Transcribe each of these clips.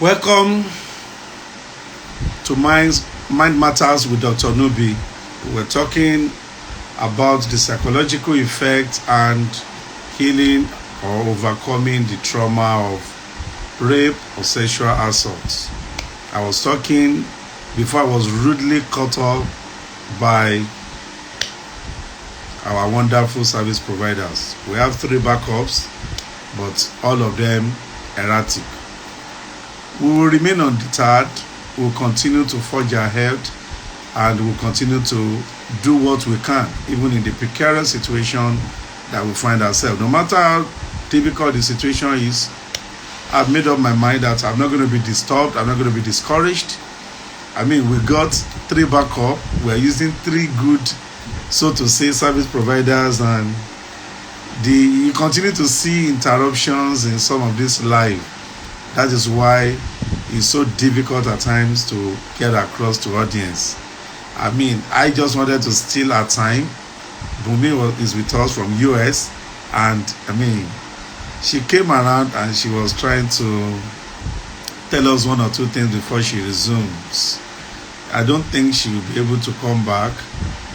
Welcome to Mind Matters with Dr. Ajumobi. We're talking about the psychological effect and healing or overcoming the trauma of rape or sexual assault. I was talking before I was rudely cut off by our wonderful service providers. We have 3 backups, but all of them erratic. We will remain undeterred. We will continue to forge ahead, and we will continue to do what we can, even in the precarious situation that we find ourselves. No matter how difficult the situation is, I've made up my mind that I'm not going to be disturbed. I'm not going to be discouraged. I mean, we got 3 backup. We're using 3 good, so to say, service providers, and you continue to see interruptions in some of this live. That is why it's so difficult at times to get across to audience. I mean, I just wanted to steal our time. Bumi is with us from US, and I mean, she came around and she was trying to tell us 1 or 2 things before she resumes. I don't think she will be able to come back,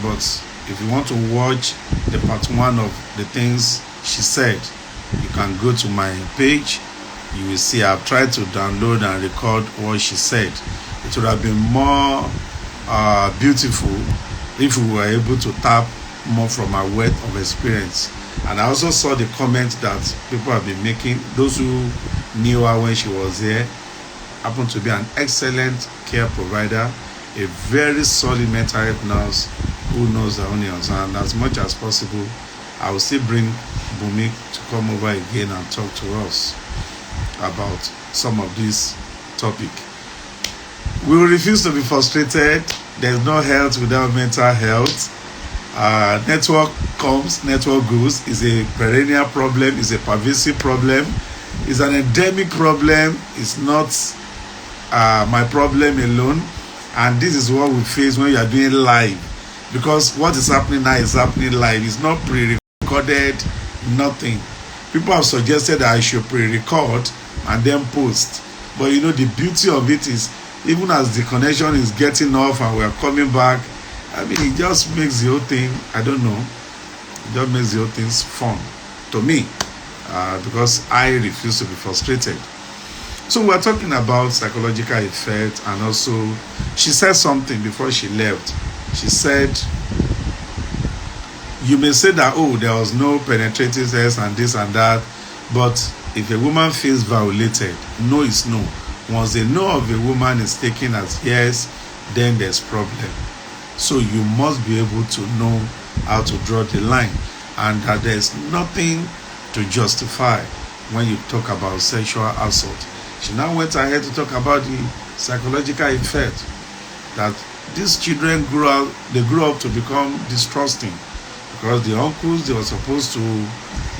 but if you want to watch the part 1 of the things she said, you can go to my page. You will see I've tried to download and record what she said. It would have been more beautiful if we were able to tap more from our wealth of experience. And I also saw the comments that people have been making. Those who knew her when she was here happened to be an excellent care provider, a very solid mental health nurse who knows her onions. And as much as possible, I will still bring Bumi to come over again and talk to us about some of this topic. We will refuse to be frustrated. There's no health without mental health. Network comes, network goes. Is a perennial problem, is a pervasive problem, is an endemic problem. It's not my problem alone. And this is what we face when you are doing live. Because what is happening now is happening live. It's not pre-recorded, nothing. People have suggested that I should pre-record and then post. But you know, the beauty of it is, even as the connection is getting off and we're coming back, I mean, it just makes the whole thing, I don't know, it just makes the whole things fun to me, because I refuse to be frustrated. So we're talking about psychological effect, and also she said something before she left. She said, you may say that, oh, there was no penetrative sex and this and that, but if a woman feels violated, no is no. Once the no of a woman is taken as yes, then there's problem. So you must be able to know how to draw the line, and that there's nothing to justify when you talk about sexual assault. She now went ahead to talk about the psychological effect, that these children grew up to become distrusting, because the uncles they were supposed to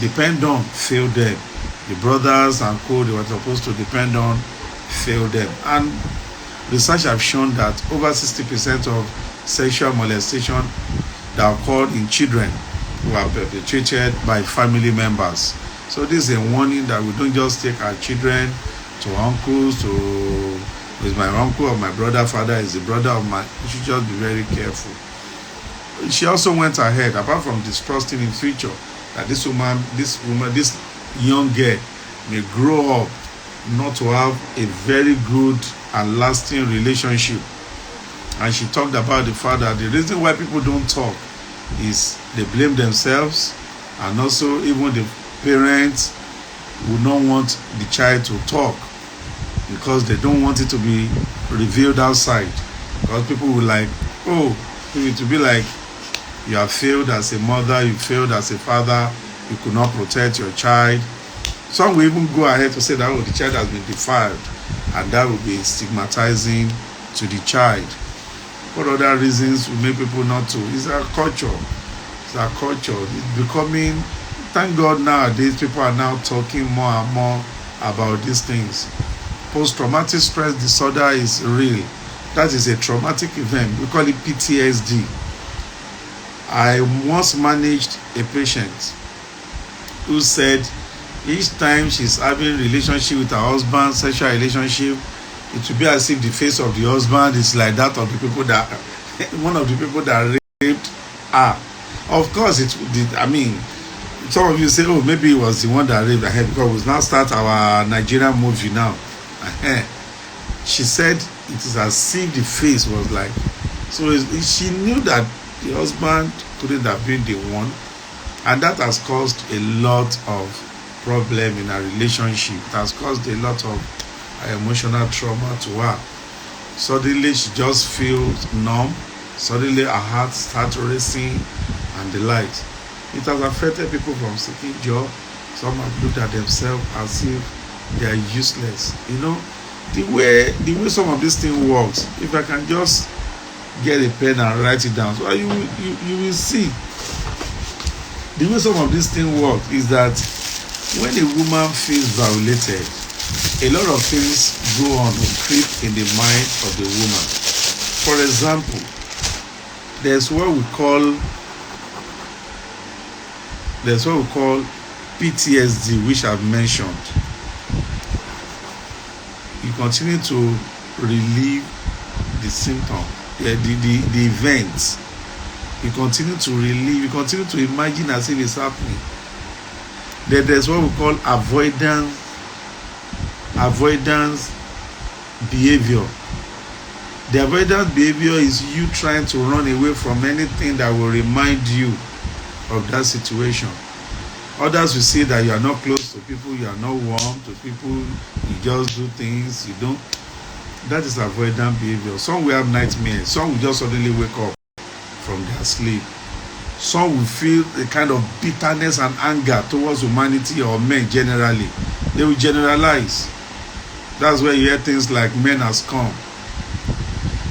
depend on failed them. The brothers and co they were supposed to depend on failed them. And research have shown that over 60% of sexual molestation that occurred in children were perpetrated by family members. So this is a warning that we don't just take our children to uncles, is my uncle or my brother, father is the brother of my, we should just be very careful. She also went ahead, apart from distrusting in future, that this young girl may grow up not to have a very good and lasting relationship. And she talked about the fact that the reason why people don't talk is they blame themselves, and also even the parents would not want the child to talk because they don't want it to be revealed outside, because people will like, oh, it will be like you have failed as a mother, you failed as a father, you could not protect your child. Some will even go ahead to say that, oh, the child has been defiled, and that will be stigmatizing to the child. What other reasons will make people not to? It's our culture. It's our culture. It's becoming, thank God nowadays, people are now talking more and more about these things. Post-traumatic stress disorder is real. That is a traumatic event. We call it PTSD. I once managed a patient who said each time she's having relationship with her husband, sexual relationship, it will be as if the face of the husband is like that of the people that one of the people that raped her. Of course, I mean, some of you say, oh, maybe it was the one that raped her, because we now start our Nigerian movie now. She said it is as if the face was like, so she knew that the husband couldn't have been the one, and that has caused a lot of problem in her relationship. It has caused a lot of emotional trauma to her. Suddenly she just feels numb. Suddenly her heart starts racing and the likes. It has affected people from seeking job. Some have looked at themselves as if they are useless. You know, the way some of this thing works, if I can just get a pen and write it down, so you will see. The way some of this thing work is that when a woman feels violated, a lot of things go on to creep in the mind of the woman. For example, there's what we call PTSD, which I've mentioned. You continue to relieve the symptom, the events. You continue to relieve, you continue to imagine as if it's happening. Then there's what we call avoidance behavior. The avoidance behavior is you trying to run away from anything that will remind you of that situation. Others will say that you are not close to people, you are not warm to people, you just do things, you don't. That is avoidance behavior. Some will have nightmares, some will just suddenly wake up from their sleep. Some will feel a kind of bitterness and anger towards humanity or men generally. They will generalize. That's where you hear things like men has come.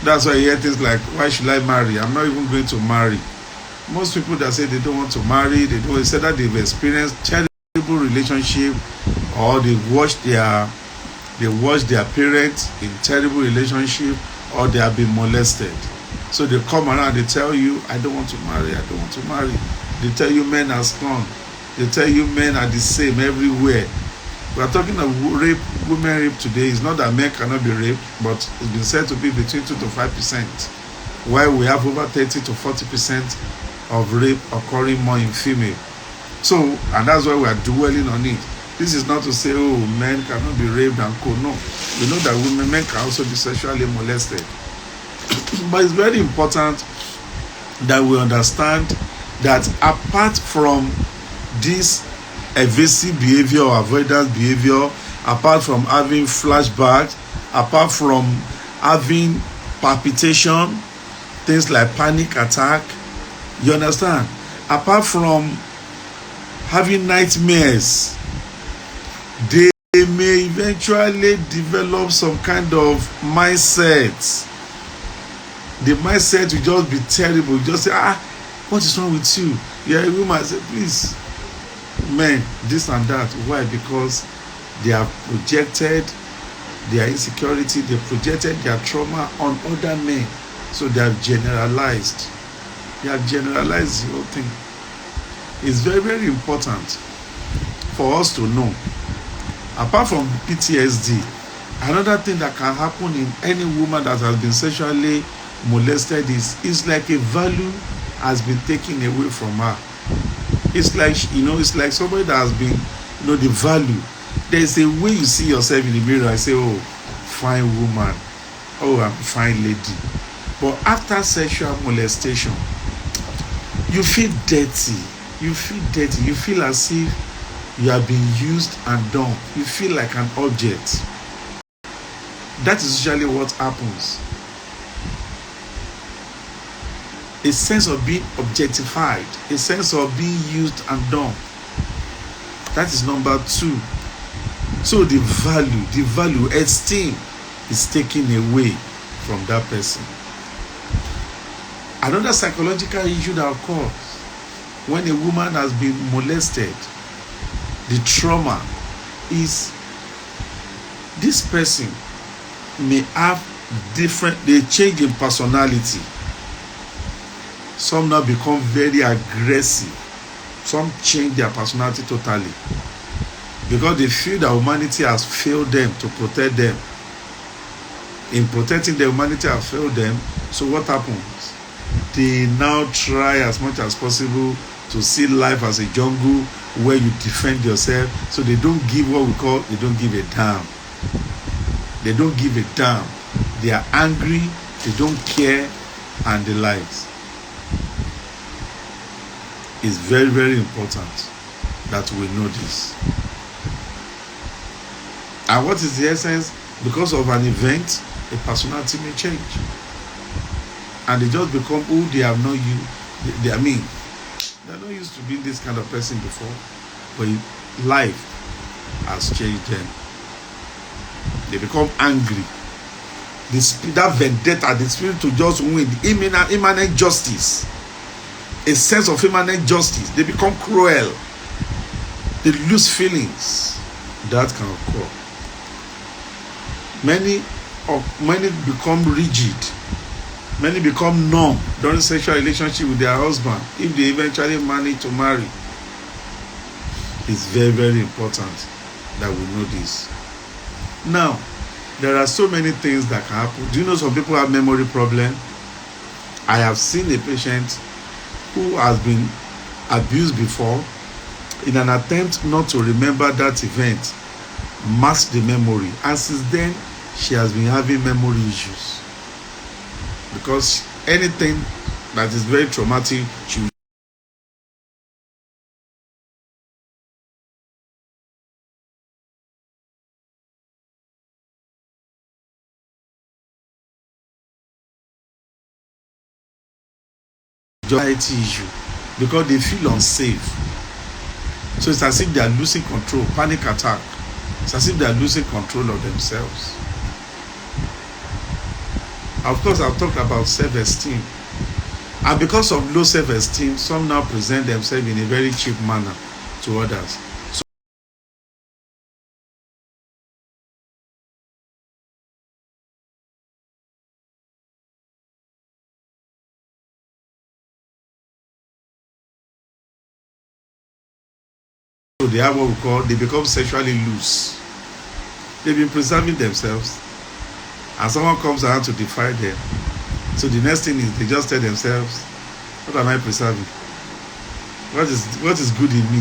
That's why you hear things like, why should I marry? I'm not even going to marry. Most people that say they don't want to marry, they say that they've experienced terrible relationship, or they watch their parents in terrible relationship, or they have been molested. So they come around, they tell you, I don't want to marry, I don't want to marry. They tell you men has come. They tell you men are the same everywhere. We are talking of rape, women rape today. It's not that men cannot be raped, but it's been said to be between 2 to 5%, while we have over 30 to 40% of rape occurring more in female. So, and that's why we are dwelling on it. This is not to say, oh, men cannot be raped and co. No. We know that men can also be sexually molested. But it's very important that we understand that apart from this evasive behavior or avoidance behavior, apart from having flashbacks, apart from having palpitation, things like panic attack, you understand? Apart from having nightmares, they may eventually develop some kind of mindset. The mindset will just be terrible. You just say, what is wrong with you? Yeah, a woman say, please, men, this and that. Why? Because they have projected their insecurity, they projected their trauma on other men. So they have generalized. They have generalized the whole thing. It's very, very important for us to know. Apart from PTSD, another thing that can happen in any woman that has been sexually molested is like a value has been taken away from her. It's like, it's like somebody that has been, the value. There's a way you see yourself in the mirror and say, oh, fine woman, oh, I'm a fine lady. But after sexual molestation, you feel dirty. You feel as if you have been used and done. You feel like an object. That is usually what happens. A sense of being objectified, a sense of being used and done. That is number 2. So the value, esteem is taken away from that person. Another psychological issue that occurs when a woman has been molested, the trauma is this person may have they change in personality. Some now become very aggressive. Some change their personality totally because they feel that humanity has failed them to protect them. In protecting the humanity have failed them. So what happens? They now try as much as possible to see life as a jungle where you defend yourself. So they don't give what we call, they don't give a damn. They don't give a damn. They are angry, they don't care, and the likes. It's very, very important that we know this. And what is the essence? Because of an event, a personality may change. And they just become who they have not used. They're not used to being this kind of person before. But life has changed them. They become angry. That vendetta, the spirit to just win, the immanent justice, a sense of immanent justice. They become cruel. They lose feelings. That can occur. Many become rigid. Many become numb during sexual relationship with their husband if they eventually manage to marry. It's very, very important that we know this. Now, there are so many things that can happen. Do you know some people have memory problem? I have seen a patient who has been abused before. In an attempt not to remember that event, masked the memory. And since then, she has been having memory issues. Because anything that is very traumatic, she will anxiety issue because they feel unsafe. So it's as if they are losing control, panic attack. It's as if they are losing control of themselves. Of course, I've talked about self-esteem. And because of low self-esteem, some now present themselves in a very cheap manner to others. So they have what we call, they become sexually loose. They've been preserving themselves. And someone comes around to defy them. So the next thing is they just tell themselves, what am I preserving? What is good in me?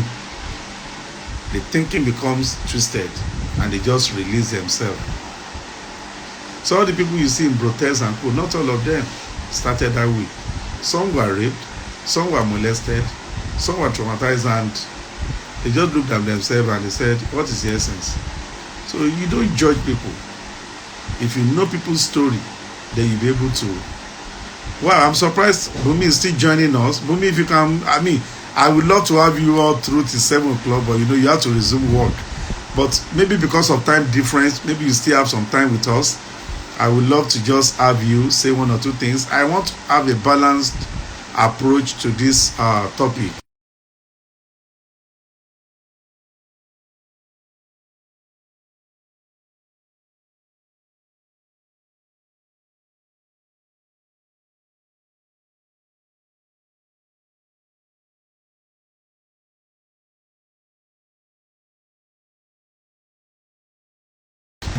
The thinking becomes twisted and they just release themselves. So all the people you see in protests and co, not all of them started that way. Some were raped, some were molested, some were traumatized, and they just looked at themselves and they said, what is the essence? So you don't judge people. If you know people's story, then you'll be able to. Well, I'm surprised Bumi is still joining us. Bumi, if you can, I would love to have you all through till 7 o'clock, but you have to resume work. But maybe because of time difference, maybe you still have some time with us. I would love to just have you say one or two things. I want to have a balanced approach to this topic.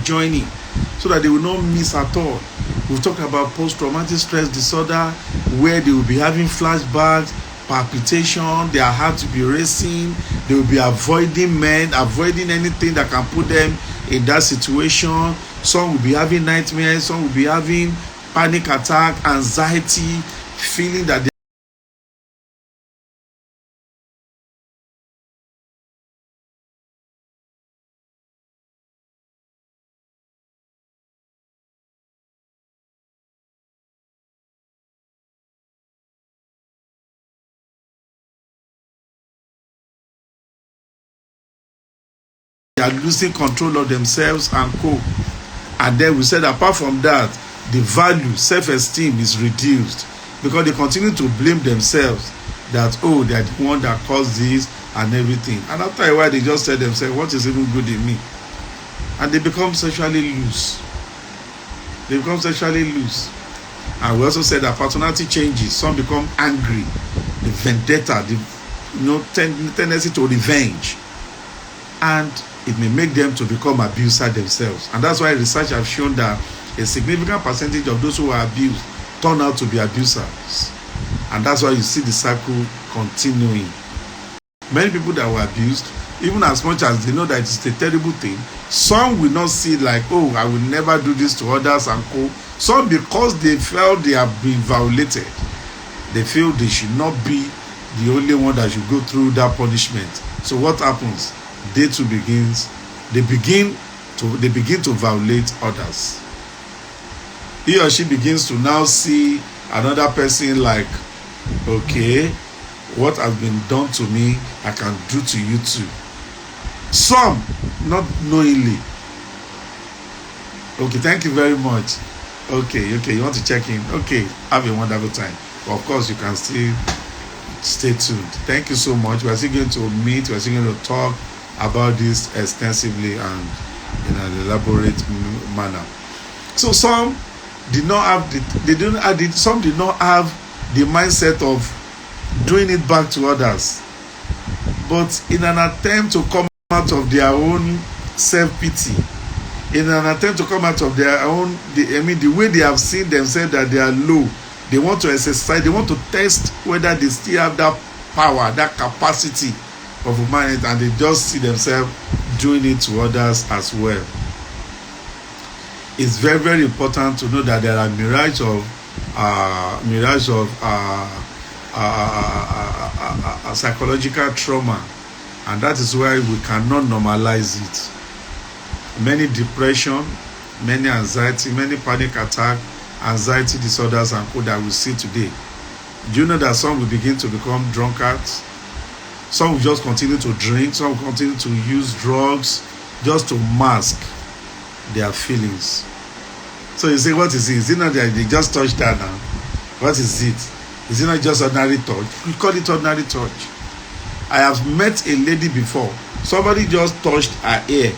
Joining so that they will not miss at all. We've talked about post-traumatic stress disorder, where they will be having flashbacks, palpitation, their heart will be racing, they will be avoiding men, avoiding anything that can put them in that situation. Some will be having nightmares, some will be having panic attack, anxiety, feeling that they are losing control of themselves and co. And then we said apart from that, the value, self-esteem is reduced because they continue to blame themselves that, oh, they are the one that caused this and everything. And after a while, they just tell themselves, what is even good in me? And they become sexually loose. They become sexually loose. And we also said that personality changes. Some become angry, the vendetta, the tendency to revenge. And it may make them to become abuser themselves. And that's why research has shown that a significant percentage of those who are abused turn out to be abusers. And that's why you see the cycle continuing. Many people that were abused, even as much as they know that it's a terrible thing, some will not see like, oh, I will never do this to others and co. Some, because they felt they have been violated, they feel they should not be the only one that should go through that punishment. So what happens? They too begin to violate others. He or she begins to now see another person like, okay, what has been done to me, I can do to you too. Some, not knowingly. Okay, thank you very much. Okay, you want to check in? Okay, have a wonderful time. But of course, you can still stay tuned. Thank you so much. We're still going to meet. We're still going to talk about this extensively and in an elaborate manner. So some did not have some did not have the mindset of doing it back to others, but in an attempt to come out of their own self-pity, in an attempt to come out of their own, the way they have seen themselves that they are low, they want to exercise, they want to test whether they still have that power, that capacity of humanity, and they just see themselves doing it to others as well. It's very, very important to know that there are mirage of psychological trauma, and that is why we cannot normalize it. Many depression, many anxiety, many panic attack, anxiety disorders and co that we see today. Do you know that some will begin to become drunkards? Some will just continue to drink, some will continue to use drugs just to mask their feelings. So you say, what is it? Is it not that they just touched that now? What is it? Is it not just ordinary touch? We call it ordinary touch. I have met a lady before. Somebody just touched her ear.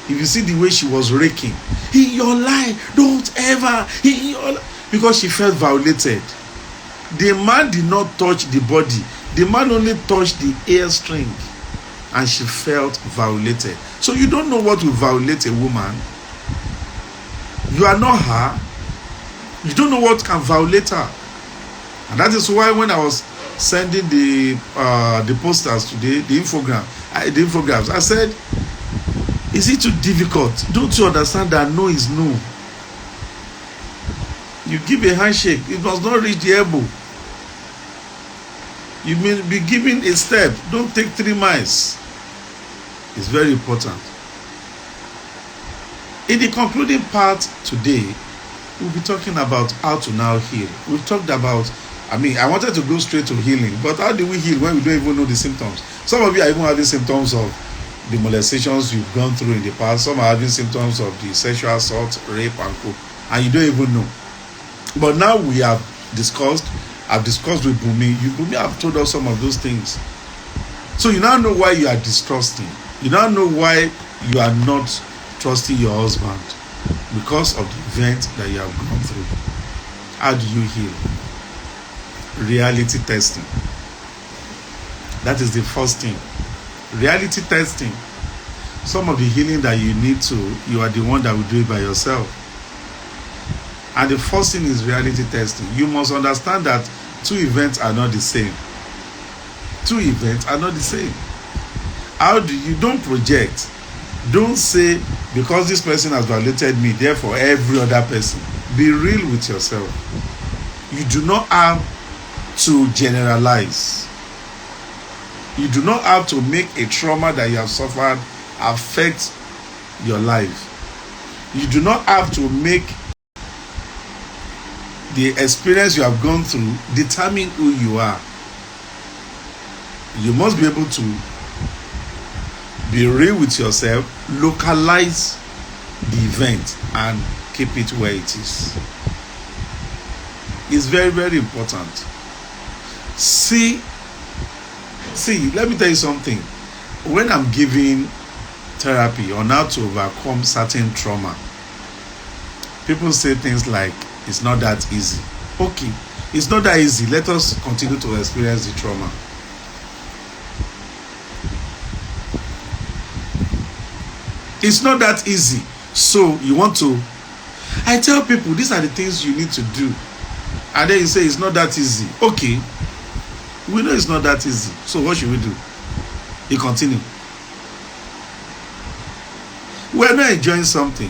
If you see the way she was raking, in your life, don't ever, because she felt violated. The man did not touch the body. The man only touched the ear string, and she felt violated. So you don't know what will violate a woman. You are not her. You don't know what can violate her. And that is why when I was sending the posters today, the infograms, I said, is it too difficult? Don't you understand that no is no? You give a handshake, it must not reach the elbow. You may be giving a step, don't take 3 miles. It's very important. In the concluding part today, we'll be talking about how to now heal. We've talked about, I wanted to go straight to healing, but how do we heal when we don't even know the symptoms? Some of you are even having symptoms of the molestations you've gone through in the past. Some are having symptoms of the sexual assault, rape, and co, and you don't even know. But now I've discussed with Bumi. Bumi have told us some of those things. So you now know why you are distrusting. You now know why you are not trusting your husband, because of the event that you have gone through. How do you heal? Reality testing. That is the first thing. Reality testing. Some of the healing that you need to, you are the one that will do it by yourself. And the first thing is reality testing. You must understand that 2 events are not the same. 2 events are not the same. How do you don't project? Don't say, because this person has violated me, therefore every other person. Be real with yourself. You do not have to generalize. You do not have to make a trauma that you have suffered affect your life. You do not have to make the experience you have gone through determine who you are. You must be able to be real with yourself, localize the event, and keep it where it is. It's very, very important. See, let me tell you something. When I'm giving therapy on how to overcome certain trauma, people say things like, it's not that easy. Okay, it's not that easy. Let us continue to experience the trauma. It's not that easy. So you want to, I tell people these are the things you need to do. And then you say it's not that easy. Okay. We know it's not that easy. So what should we do? You continue. We're not enjoying something.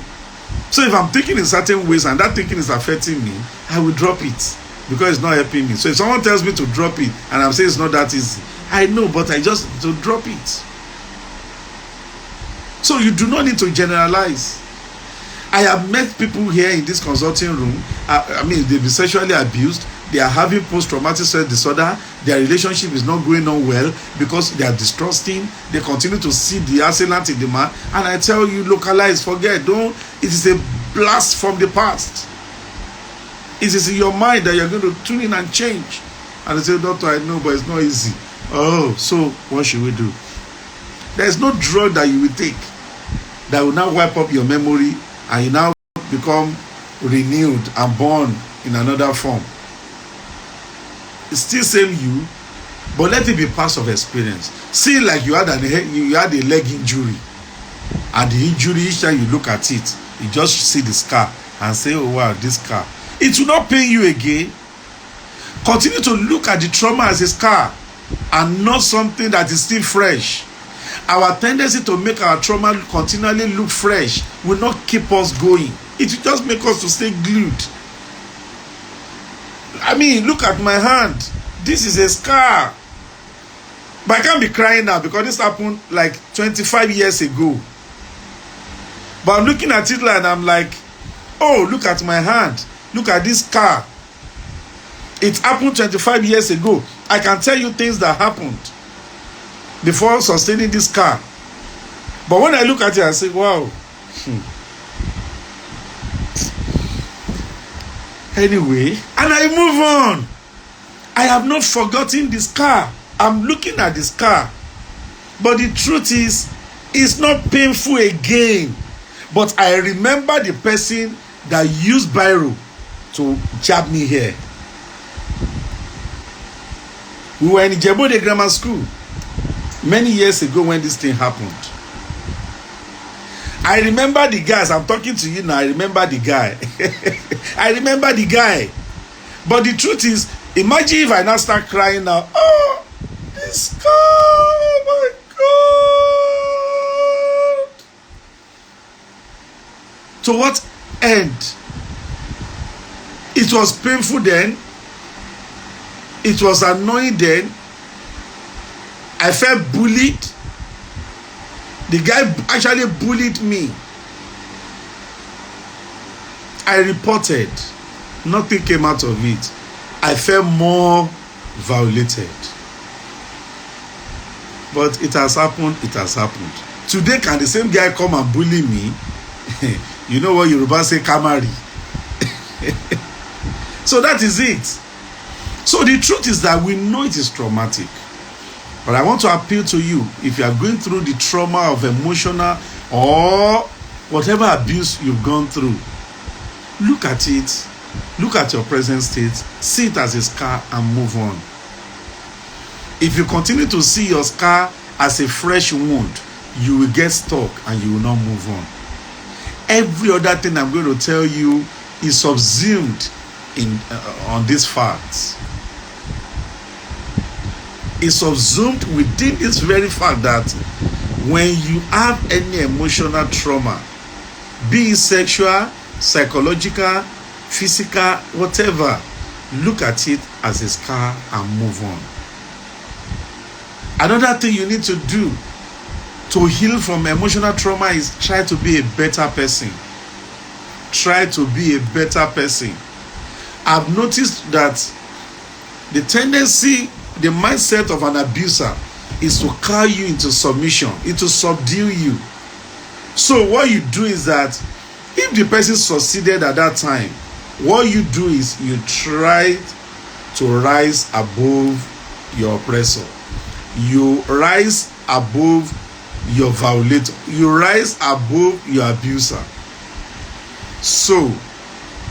So if I'm thinking in certain ways and that thinking is affecting me, I will drop it because it's not helping me. So if someone tells me to drop it and I'm saying it's not that easy, I know, but I just to drop it. So you do not need to generalize. I have met people here in this consulting room. They've been sexually abused. They are having post-traumatic stress disorder. Their relationship is not going on well because they are distrusting. They continue to see the assailant in the man. And I tell you, localize, forget. Don't. It is a blast from the past. It is in your mind that you're going to tune in and change. And they say, doctor, I know, but it's not easy. Oh, so what should we do? There is no drug that you will take that will now wipe up your memory and you now become renewed and born in another form. It's still same you, but let it be part of experience. See, like you had a leg injury, and the injury, each time you look at it, you just see the scar and say, oh wow, this scar. It will not pain you again. Continue to look at the trauma as a scar and not something that is still fresh. Our tendency to make our trauma continually look fresh will not keep us going. It will just make us to stay glued. Look at my hand. This is a scar. But I can't be crying now because this happened like 25 years ago. But I'm looking at it and I'm like, oh, look at my hand. Look at this scar. It happened 25 years ago. I can tell you things that happened before sustaining this scar. But when I look at it, I say, wow. Anyway, and I move on. I have not forgotten the scar. I'm looking at the scar. But the truth is, it's not painful again. But I remember the person that used biro to jab me here. We were in Ijebu Grammar School many years ago when this thing happened. I remember the guys. I'm talking to you now. I remember the guy. I remember the guy. But the truth is, imagine if I now start crying now. Oh, this guy, oh my God. To what end? It was painful then. It was annoying then. I felt bullied. The guy actually bullied me. I reported. Nothing came out of it. I felt more violated. But it has happened. It has happened. Today, can the same guy come and bully me? You know what Yoruba say, kamari. So that is it. So the truth is that we know it is traumatic. But I want to appeal to you, if you are going through the trauma of emotional or whatever abuse you've gone through, look at it, look at your present state, see it as a scar and move on. If you continue to see your scar as a fresh wound, you will get stuck and you will not move on. Every other thing I'm going to tell you is subsumed on these facts. Is subsumed within this very fact that when you have any emotional trauma, be it sexual, psychological, physical, whatever, look at it as a scar and move on. Another thing you need to do to heal from emotional trauma is try to be a better person. Try to be a better person. I've noticed that the tendency, the mindset of an abuser is to call you into submission, to subdue you. So what you do is that if the person succeeded at that time, what you do is you try to rise above your oppressor. You rise above your violator. You rise above your abuser. So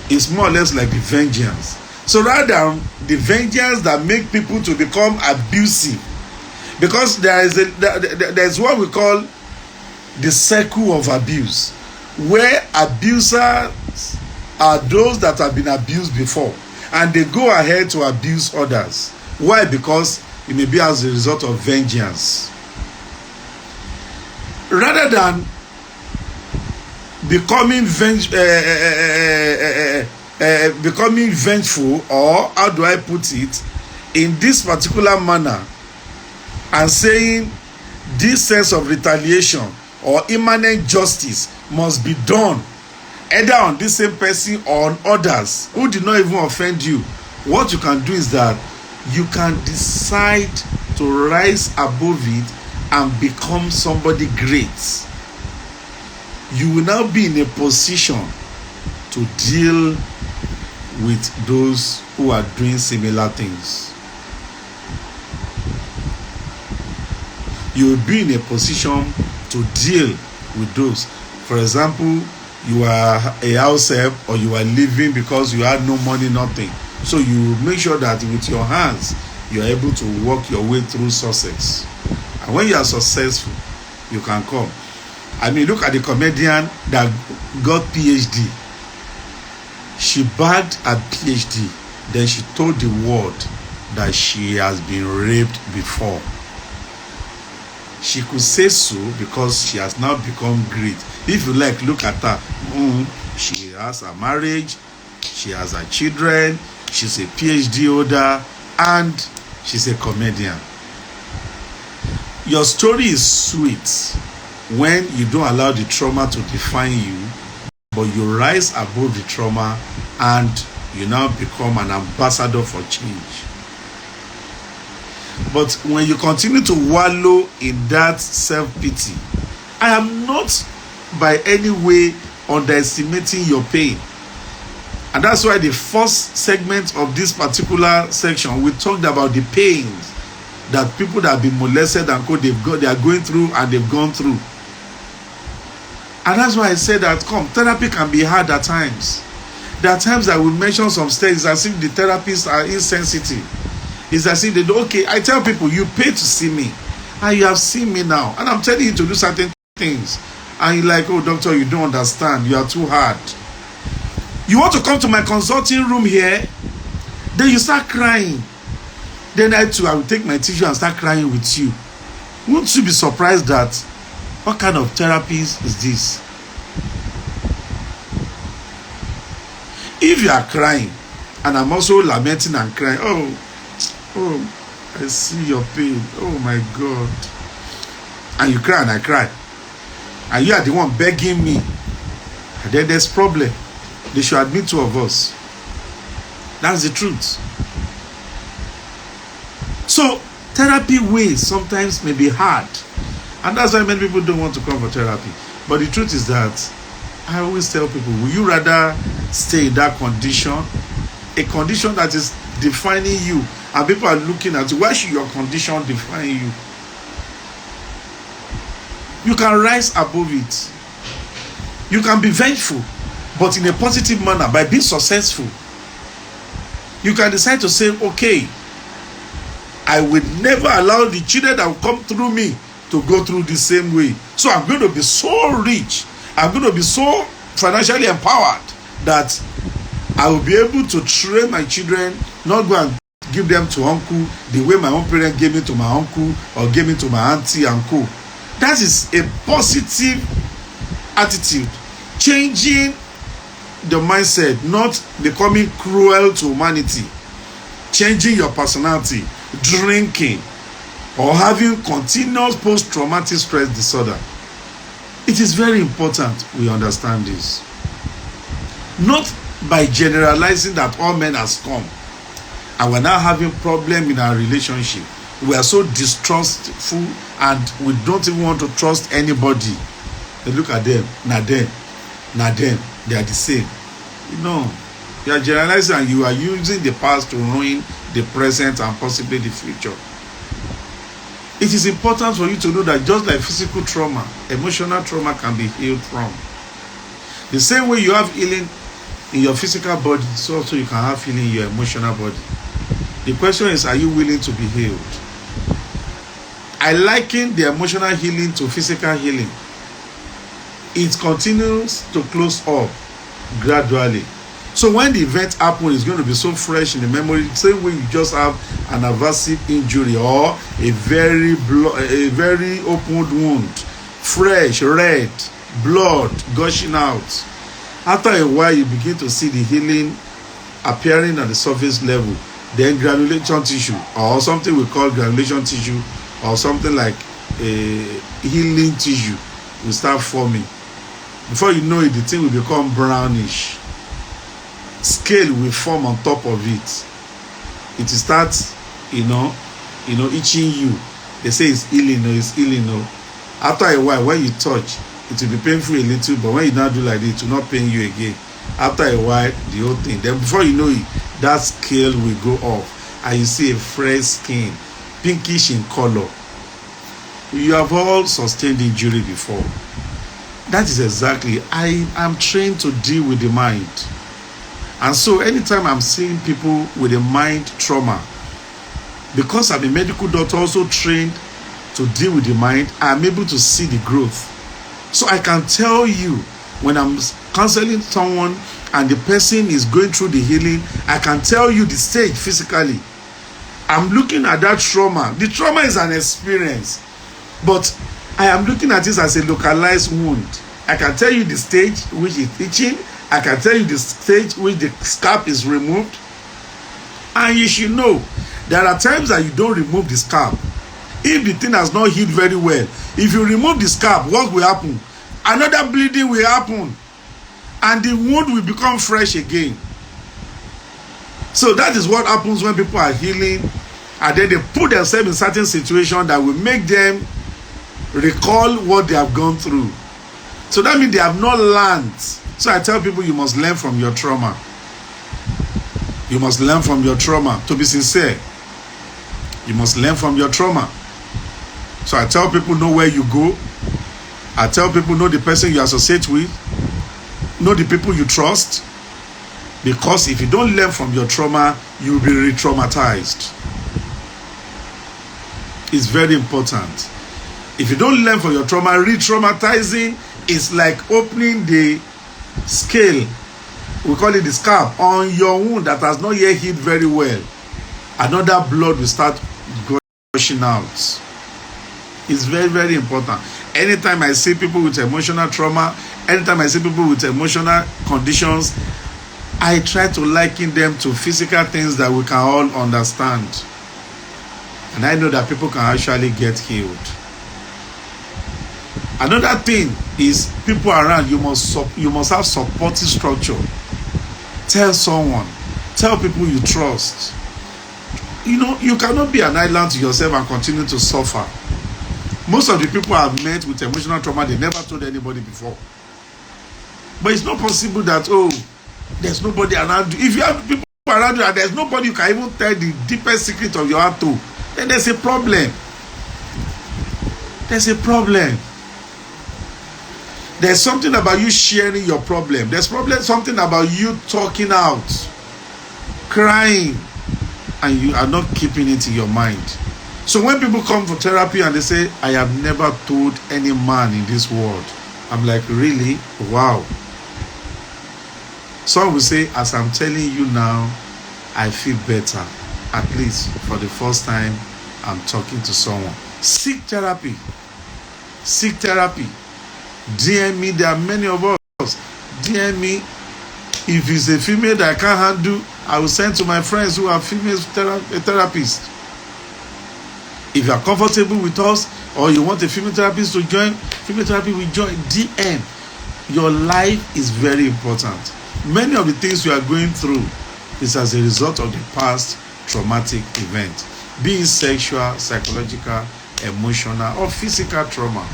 it's more or less like the vengeance. So rather, the vengeance that make people to become abusive, because there's what we call the circle of abuse, where abusers are those that have been abused before, and they go ahead to abuse others. Why? Because it may be as a result of vengeance. Rather than becoming vengeful, or how do I put it, in this particular manner, and saying this sense of retaliation or immanent justice must be done either on this same person or on others who did not even offend you, what you can do is that you can decide to rise above it and become somebody great. You will now be in a position to deal with those who are doing similar things. You will be in a position to deal with those. For example, you are a house help, or you are living because you had no money, nothing. So you make sure that with your hands, you are able to work your way through success. And when you are successful, you can come. I mean, look at the comedian that got PhD. She bagged a PhD. Then she told the world that she has been raped before. She could say so because she has now become great. If you like, look at her. She has a marriage, she has her children, she's a PhD holder, and she's a comedian. Your story is sweet when you don't allow the trauma to define you, but you rise above the trauma and you now become an ambassador for change. But when you continue to wallow in that self-pity, I am not by any way underestimating your pain. And that's why the first segment of this particular section, we talked about the pains that people that have been molested and they are going through and they've gone through. And that's why I said that therapy can be hard at times. There are times that we mention some stages as if the therapists are insensitive. It's as if they do, okay, I tell people, you pay to see me, and you have seen me now, and I'm telling you to do certain things, and you're like, oh, doctor, you don't understand, you are too hard. You want to come to my consulting room here, then you start crying. Then I will take my tissue and start crying with you. Won't you be surprised that, what kind of therapy is this? If you are crying, and I'm also lamenting and crying, oh, I see your pain. Oh my God. And you cry and I cry. And you are the one begging me. And then there's problem. They should admit two of us. That's the truth. So, therapy ways sometimes may be hard. And that's why many people don't want to come for therapy. But the truth is that I always tell people, will you rather stay in that condition? A condition that is defining you. And people are looking at you. Why should your condition define you? You can rise above it. You can be vengeful, but in a positive manner by being successful. You can decide to say, okay, I will never allow the children that will come through me to go through the same way. So I'm going to be so rich. I'm going to be so financially empowered that I will be able to train my children, not go and give them to uncle the way my own parents gave me to my uncle or gave me to my auntie and co. That is a positive attitude. Changing the mindset, not becoming cruel to humanity. Changing your personality, drinking, or having continuous post-traumatic stress disorder. It is very important we understand this. Not by generalizing that all men are scum. And we're now having problem in our relationship. We are so distrustful and we don't even want to trust anybody. They look at them, not them, they are the same. No, you are generalizing and you are using the past to ruin the present and possibly the future. It is important for you to know that just like physical trauma, emotional trauma can be healed from. The same way you have healing in your physical body, so also you can have healing in your emotional body. The question is, are you willing to be healed? I liken the emotional healing to physical healing. It continues to close up gradually. So when the event happens, it's going to be so fresh in the memory. Same way you just have an aversive injury or a very open wound, fresh, red, blood gushing out. After a while, you begin to see the healing appearing at the surface level. Then granulation tissue, or something we call granulation tissue, or something like a healing tissue will start forming. Before you know it, the thing will become brownish. Scale will form on top of it. It will start, itching you. They say it's healing, it's healing. After a while, when you touch, it will be painful a little, but when you now do like this, it will not pain you again. After a while, the whole thing. Then before you know it, that scale will go off, and you see a fresh skin, pinkish in color. You have all sustained injury before. That is exactly, I am trained to deal with the mind. And so anytime I'm seeing people with a mind trauma, because I'm a medical doctor also trained to deal with the mind, I'm able to see the growth. So I can tell you, when I'm counseling someone and the person is going through the healing, I can tell you the stage physically. I'm looking at that trauma. The trauma is an experience, but I am looking at this as a localized wound. I can tell you the stage which is itching. I can tell you the stage which the scalp is removed. And you should know, there are times that you don't remove the scalp. If the thing has not healed very well, if you remove the scalp, what will happen? Another bleeding will happen, and the wound will become fresh again. So that is what happens when people are healing, and then they put themselves in certain situations that will make them recall what they have gone through. So that means they have not learned. So I tell people, you must learn from your trauma. You must learn from your trauma. To be sincere, you must learn from your trauma. So I tell people, know where you go. I tell people, know the person you associate with. Know the people you trust. Because if you don't learn from your trauma, you will be re-traumatized. It's very important. If you don't learn from your trauma, re-traumatizing is like opening the scale, we call it the scalp, on your wound that has not yet healed very well. Another blood will start gushing out. It's very, very important. Anytime I see people with emotional trauma, anytime I see people with emotional conditions, I try to liken them to physical things that we can all understand. And I know that people can actually get healed. Another thing is people around. You must have supportive structure. Tell someone. Tell people you trust. You cannot be an island to yourself and continue to suffer. Most of the people I've met with emotional trauma, they never told anybody before. But it's not possible that, there's nobody around you. If you have people around you and there's nobody you can even tell the deepest secret of your heart to, then there's a problem. There's a problem. There's something about you sharing your problem. There's something about you talking out, crying, and you are not keeping it in your mind. So when people come for therapy and they say, I have never told any man in this world, I'm like, really? Wow. Some will say, as I'm telling you now, I feel better. At least for the first time, I'm talking to someone. Seek therapy. Seek therapy. DM me. There are many of us. DM me. If it's a female that I can't handle, I will send to my friends who are female therapists. If you are comfortable with us, or you want a female therapist to join, female therapy will join. DM. Your life is very important. Many of the things you are going through is as a result of the past traumatic event, be it sexual, psychological, emotional, or physical trauma.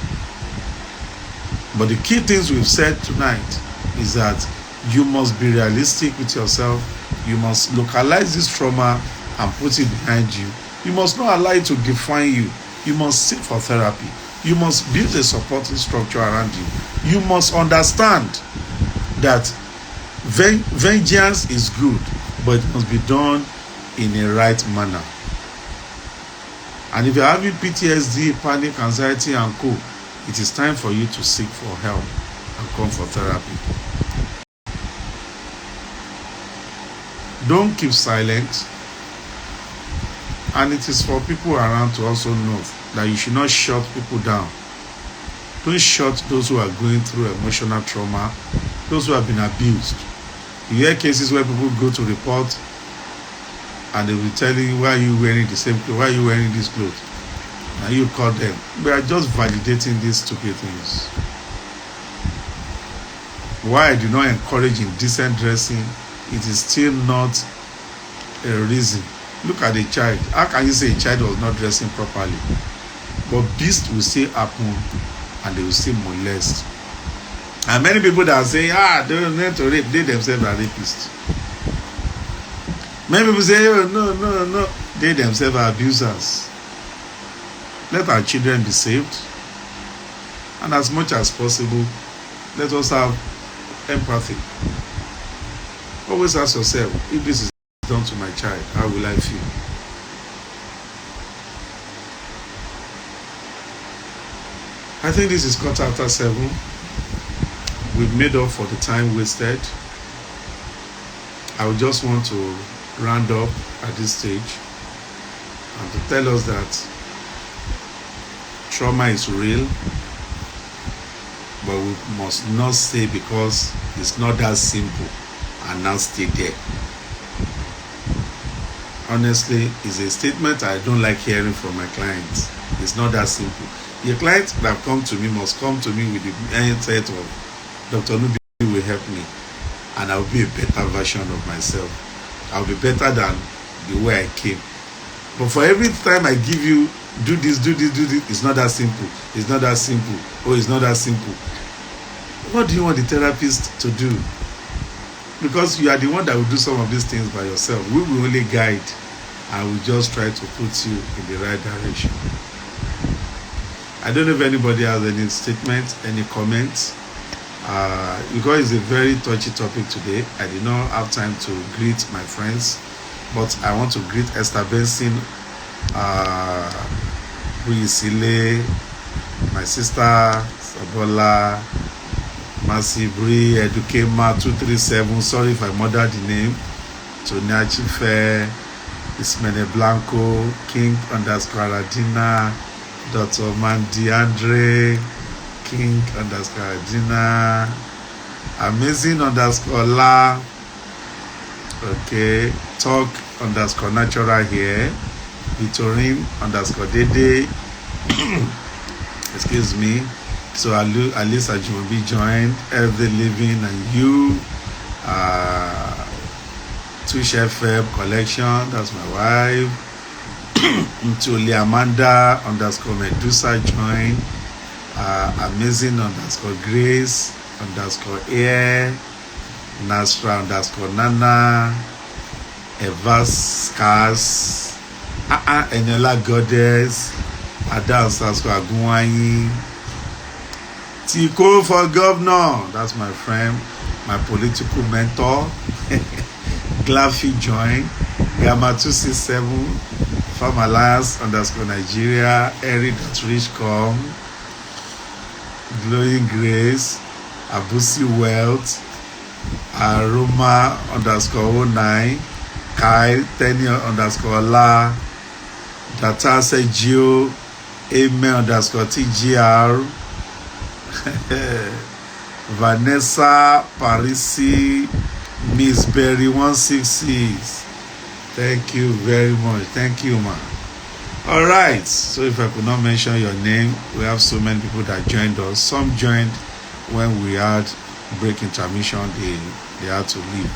But the key things we've said tonight is that you must be realistic with yourself. You must localize this trauma and put it behind you. You must not allow it to define you. You must seek for therapy. You must build a supporting structure around you. You must understand that vengeance is good, but it must be done in a right manner. And if you're having PTSD, panic, anxiety, and co., it is time for you to seek for help and come for therapy. Don't keep silent. And it is for people around to also know that you should not shut people down. Don't shut those who are going through emotional trauma, those who have been abused. You hear cases where people go to report and they will tell you, why are you wearing the same clothes? Why are you wearing this clothes? And you call them. We are just validating these stupid things. Why I do not encourage indecent dressing, it is still not a reason. Look at a child. How can you say a child was not dressing properly? But beasts will still happen and they will still molest. And many people that are saying, they don't need to rape, they themselves are rapists. Many people say, oh, no, they themselves are abusers. Let our children be saved. And as much as possible, let us have empathy. Always ask yourself, if this is done to my child, how will I feel? I think this is 7:15. We've made up for the time wasted. I would just want to round up at this stage and to tell us that trauma is real, but we must not say because it's not that simple and now stay there. Honestly, it's a statement I don't like hearing from my clients. It's not that simple. Your clients that have come to me must come to me with the mindset of Dr. Nubi will help me and I'll be a better version of myself. I'll be better than the way I came. But for every time I give you, do this, it's not that simple. It's not that simple. Oh, it's not that simple. What do you want the therapist to do? Because you are the one that will do some of these things by yourself. We will only guide and we'll just try to put you in the right direction. I don't know if anybody has any statements, any comments. Because it's a very touchy topic today, I did not have time to greet my friends, but I want to greet Esther Benson, Buisile, my sister Sabola, Masibri, Edukema 237. Sorry if I murdered the name. Tonya Chife, Ismene Blanco, King _Adina, Dr. Mandy Andre, King _Adina, Amazing _La, okay, Talk _Natural here, Victorine _Dede, excuse me. So Nurse Ajumobi joined, Every Living and You, Tush FM Collection, that's my wife. To Liamanda _Medusa joined, Amazing _Grace _Air, Nasra _Nana, Eva Scars, Eniola Goddess, Ada _Agunwayi, Tiko for Governor, that's my friend, my political mentor. Glaffy joined, Gamma 267, Farm Alliance _Nigeria, Eric.Richcom, Glowing Grace, Abusi Wealth, Aroma _09, Kyle Tenio _La, Data Sergio, Amen _TGR, Vanessa Parisi, Miss Berry 166. Thank you very much. Thank you, man. All right. So if I could not mention your name, we have so many people that joined us. Some joined when we had break intermission. They had to leave.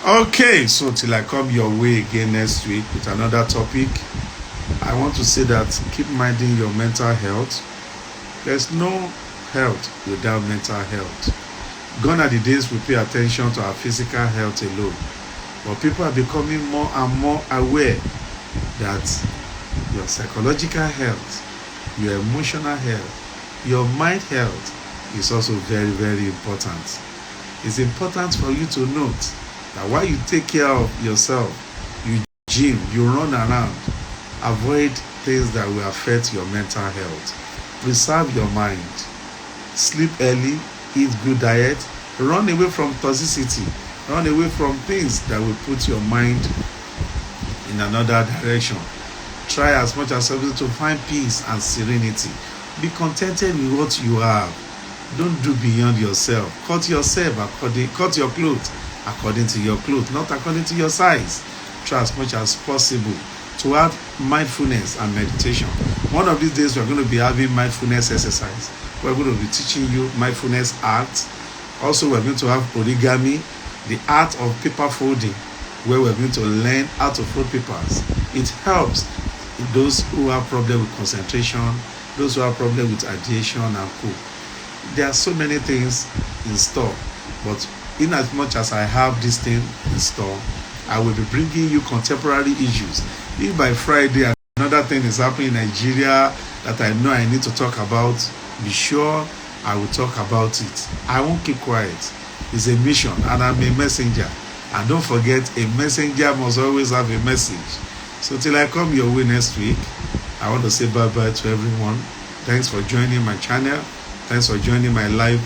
Okay. So till I come your way again next week with another topic, I want to say that keep minding your mental health. There's no health without mental health. Gone are the days we pay attention to our physical health alone. But people are becoming more and more aware that your psychological health, your emotional health, your mind health is also very, very important. It's important for you to note that while you take care of yourself, you gym, you run around, avoid things that will affect your mental health. Preserve your mind. Sleep early, eat good diet, run away from toxicity. Run away from things that will put your mind in another direction. Try as much as possible to find peace and serenity. Be contented with what you have. Don't do beyond yourself. Cut your clothes according to your clothes, not according to your size. Try as much as possible to have mindfulness and meditation. One of these days, we're going to be having mindfulness exercise. We're going to be teaching you mindfulness art. Also, we're going to have origami, the art of paper folding, where we're going to learn how to fold papers. It helps those who have problem with concentration, those who have problem with ideation and co. There are so many things in store, but in as much as I have this thing in store, I will be bringing you contemporary issues. If by Friday another thing is happening in Nigeria that I know I need to talk about, be sure I will talk about it. I won't keep quiet. It's a mission and I'm a messenger. And don't forget, a messenger must always have a message. So till I come your way next week, I want to say bye-bye to everyone. Thanks for joining my channel. Thanks for joining my live.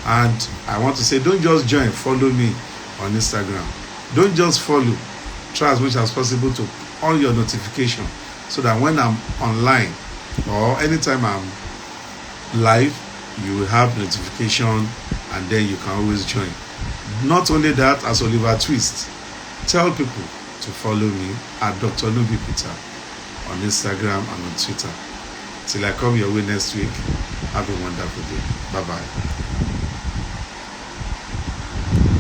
And I want to say, don't just join, follow me on Instagram. Don't just follow. Try as much as possible to on your notification so that when I'm online or anytime I'm live, you will have notification and then you can always join. Not only that, as Oliver Twist, tell people to follow me at Dr. Nubi Peter on Instagram and on Twitter. Till I come your way next week, have a wonderful day. Bye-bye.